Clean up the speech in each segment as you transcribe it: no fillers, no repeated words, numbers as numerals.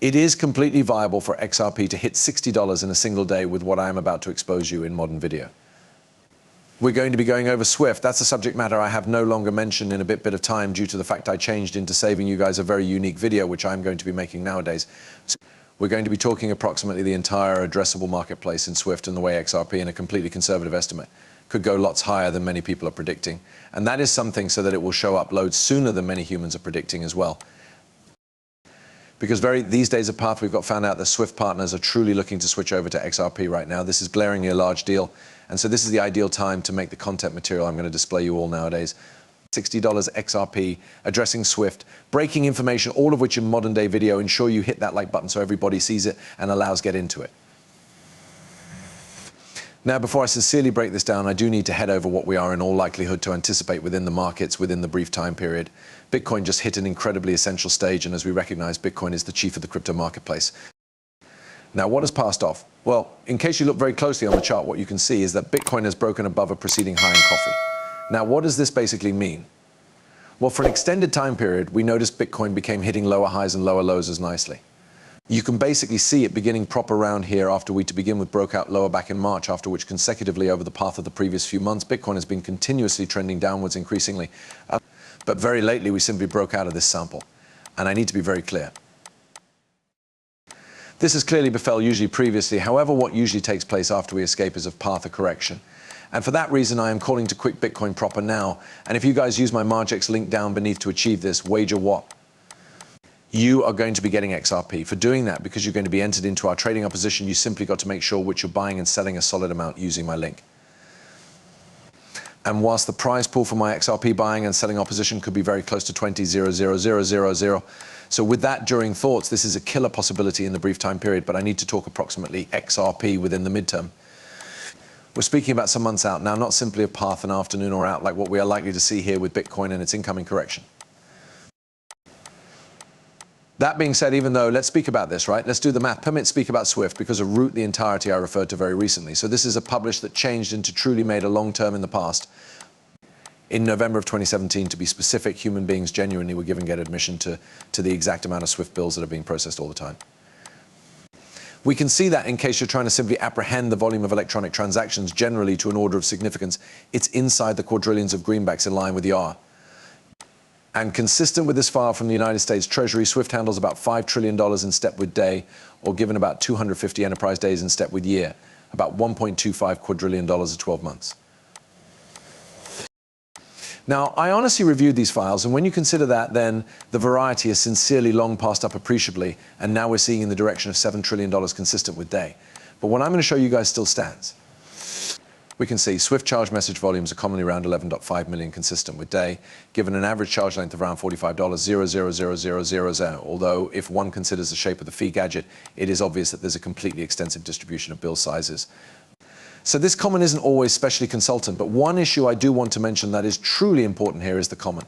It is completely viable for XRP to hit $60 in a single day with what I am about to expose you in modern video. We're going to be going over Swift. That's a subject matter I have no longer mentioned in a bit of time due to the fact I changed into saving you guys a very unique video, which I'm going to be making nowadays. So we're going to be talking approximately the entire addressable marketplace in Swift and the way XRP, in a completely conservative estimate, could go lots higher than many people are predicting. And that is something so that it will show up loads sooner than many humans are predicting as well. Because these days of Path, we've found out that Swift partners are truly looking to switch over to XRP right now. This is glaringly a large deal. And so this is the ideal time to make the content material I'm going to display you all nowadays. $60 XRP, addressing Swift, breaking information, all of which in modern day video. Ensure you hit that like button so everybody sees it and allows get into it. Now, before I sincerely break this down, I do need to head over what we are in all likelihood to anticipate within the markets within the brief time period. Bitcoin just hit an incredibly essential stage, and as we recognize, Bitcoin is the chief of the crypto marketplace. Now, what has passed off? Well, in case you look very closely on the chart, what you can see is that Bitcoin has broken above a preceding high in coffee. Now, what does this basically mean? Well, for an extended time period, we noticed Bitcoin became hitting lower highs and lower lows as nicely. You can basically see it beginning proper around here after we, to begin with, broke out lower back in March, after which consecutively over the path of the previous few months, Bitcoin has been continuously trending downwards increasingly. But very lately, we simply broke out of this sample. And I need to be very clear. This has clearly befell usually previously. However, what usually takes place after we escape is a path of correction. And for that reason, I am calling to quit Bitcoin proper now. And if you guys use my Margex link down beneath to achieve this, wager what? You are going to be getting XRP. For doing that, because you're going to be entered into our trading opposition, you simply got to make sure which you're buying and selling a solid amount using my link. And whilst the prize pool for my XRP buying and selling opposition could be very close to 20,000,000, so with that during thoughts, this is a killer possibility in the brief time period, but I need to talk approximately XRP within the midterm. We're speaking about some months out now, not simply a path, an afternoon or out like what we are likely to see here with Bitcoin and its incoming correction. That being said, even though, let's speak about this, right? Let's do the math. Permit speak about Swift because of root the entirety I referred to very recently. So this is a publish that changed into truly made a long term in the past. In November of 2017, to be specific, human beings genuinely were given get admission to the exact amount of Swift bills that are being processed all the time. We can see that in case you're trying to simply apprehend the volume of electronic transactions generally to an order of significance, it's inside the quadrillions of greenbacks in line with the R. And consistent with this file from the United States Treasury, Swift handles about $5 trillion in step with day, or given about 250 enterprise days in step with year, about $1.25 quadrillion of 12 months. Now, I honestly reviewed these files, and when you consider that, then the variety is sincerely long passed up appreciably, and now we're seeing in the direction of $7 trillion consistent with day. But what I'm going to show you guys still stands. We can see Swift charge message volumes are commonly around 11.5 million consistent with day, given an average charge length of around $45.000000, although if one considers the shape of the fee gadget, it is obvious that there's a completely extensive distribution of bill sizes. So this common isn't always specially consultant, but one issue I do want to mention that is truly important here is the common.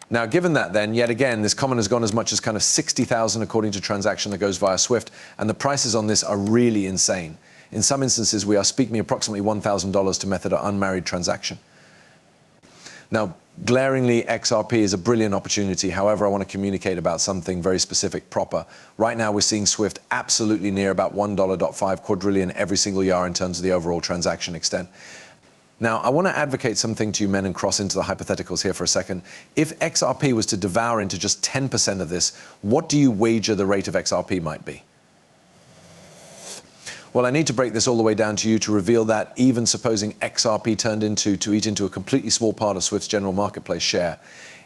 Now, given that then, yet again, this common has gone as much as kind of 60,000 according to transaction that goes via Swift, and the prices on this are really insane. In some instances, we are speaking approximately $1,000 to method or unmarried transaction. Now, glaringly, XRP is a brilliant opportunity. However, I want to communicate about something very specific, proper. Right now, we're seeing Swift absolutely near about $1.5 quadrillion every single year in terms of the overall transaction extent. Now, I want to advocate something to you men and cross into the hypotheticals here for a second. If XRP was to devour into just 10% of this, what do you wager the rate of XRP might be? Well, I need to break this all the way down to you to reveal that even supposing XRP turned to eat into a completely small part of Swift's general marketplace share,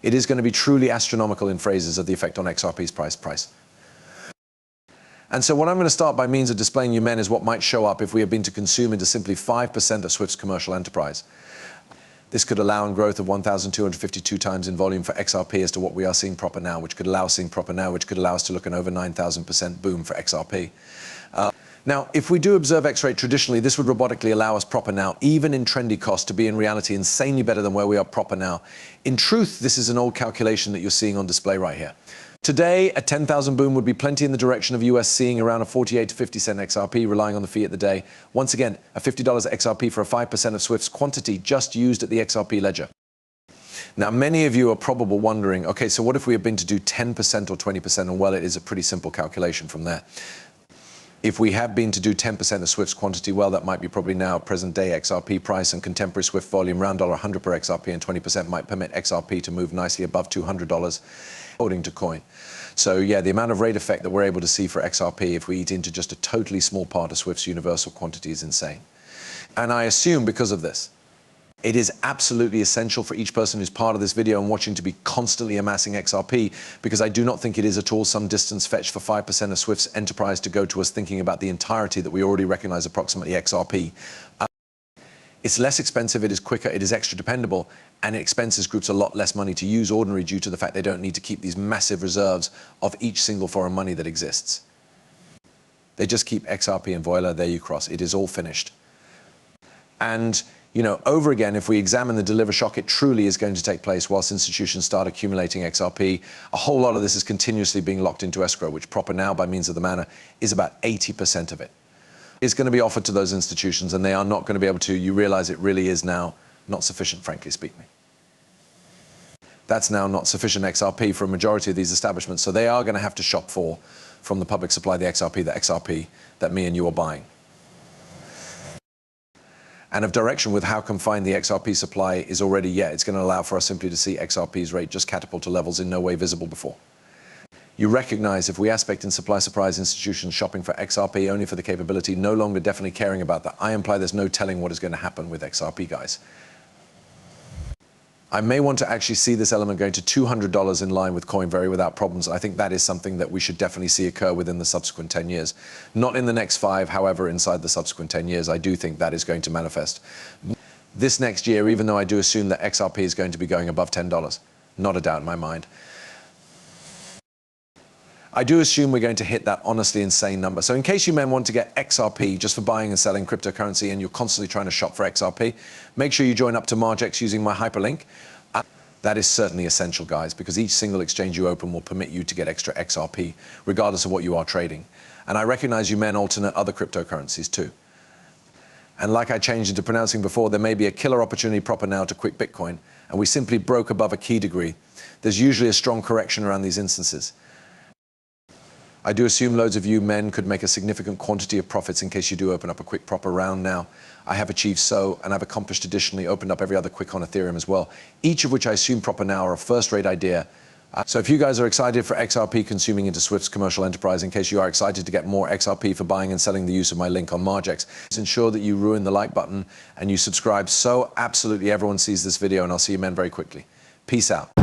it is going to be truly astronomical in phrases of the effect on XRP's price. And so what I'm going to start by means of displaying you men is what might show up if we have been to consume into simply 5% of Swift's commercial enterprise. This could allow a growth of 1,252 times in volume for XRP as to what we are seeing proper now, which could allow us seeing proper now, which could allow us to look at over 9,000% boom for XRP. Now, if we do observe X-rate traditionally, this would robotically allow us proper now, even in trendy cost, to be in reality insanely better than where we are proper now. In truth, this is an old calculation that you're seeing on display right here. Today, a 10,000 boom would be plenty in the direction of US seeing around a 48 to 50 cent XRP, relying on the fee at the day. Once again, a $50 XRP for a 5% of Swift's quantity just used at the XRP ledger. Now, many of you are probably wondering, okay, so what if we have been to do 10% or 20%? And well, it is a pretty simple calculation from there. If we have been to do 10% of Swift's quantity, well, that might be probably now present day XRP price and contemporary Swift volume around $100 per XRP, and 20% might permit XRP to move nicely above $200 according to Coin. So yeah, the amount of rate effect that we're able to see for XRP if we eat into just a totally small part of Swift's universal quantity is insane. And I assume because of this, it is absolutely essential for each person who's part of this video and watching to be constantly amassing XRP, because I do not think it is at all some distance fetched for 5% of Swift's enterprise to go to us thinking about the entirety that we already recognize approximately XRP. It's less expensive, it is quicker, it is extra dependable, and it expenses groups a lot less money to use ordinary due to the fact they don't need to keep these massive reserves of each single foreign money that exists. They just keep XRP and voila, there you cross. It is all finished. And you know, over again, if we examine the deliver shock, it truly is going to take place whilst institutions start accumulating XRP. A whole lot of this is continuously being locked into escrow, which proper now, by means of the mana, is about 80% of it. It's going to be offered to those institutions, and they are not going to be able to. You realize it really is now not sufficient, frankly speaking. That's now not sufficient XRP for a majority of these establishments, so they are going to have to shop for, from the public supply, the XRP that me and you are buying. And of direction with how confined the XRP supply is already yet, it's going to allow for us simply to see XRP's rate just catapult to levels in no way visible before. You recognize if we aspect in supply surprise institutions shopping for XRP only for the capability, no longer definitely caring about that, I imply there's no telling what is going to happen with XRP, guys. I may want to actually see this element going to $200 in line with Coin very without problems. I think that is something that we should definitely see occur within the subsequent 10 years. Not in the next 5, however, inside the subsequent 10 years, I do think that is going to manifest. This next year, even though I do assume that XRP is going to be going above $10, not a doubt in my mind, I do assume we're going to hit that honestly insane number. So in case you men want to get XRP just for buying and selling cryptocurrency and you're constantly trying to shop for XRP, make sure you join up to Margex using my hyperlink. That is certainly essential, guys, because each single exchange you open will permit you to get extra XRP, regardless of what you are trading. And I recognize you men alternate other cryptocurrencies too. And like I changed into pronouncing before, there may be a killer opportunity proper now to quit Bitcoin, and we simply broke above a key degree. There's usually a strong correction around these instances. I do assume loads of you men could make a significant quantity of profits in case you do open up a quick proper round now. I have achieved so, and I've accomplished additionally opened up every other quick on Ethereum as well, each of which I assume proper now are a first-rate idea. So if you guys are excited for XRP consuming into Swift's commercial enterprise, in case you are excited to get more XRP for buying and selling the use of my link on Margex, ensure that you ruin the like button and you subscribe so absolutely everyone sees this video, and I'll see you men very quickly. Peace out.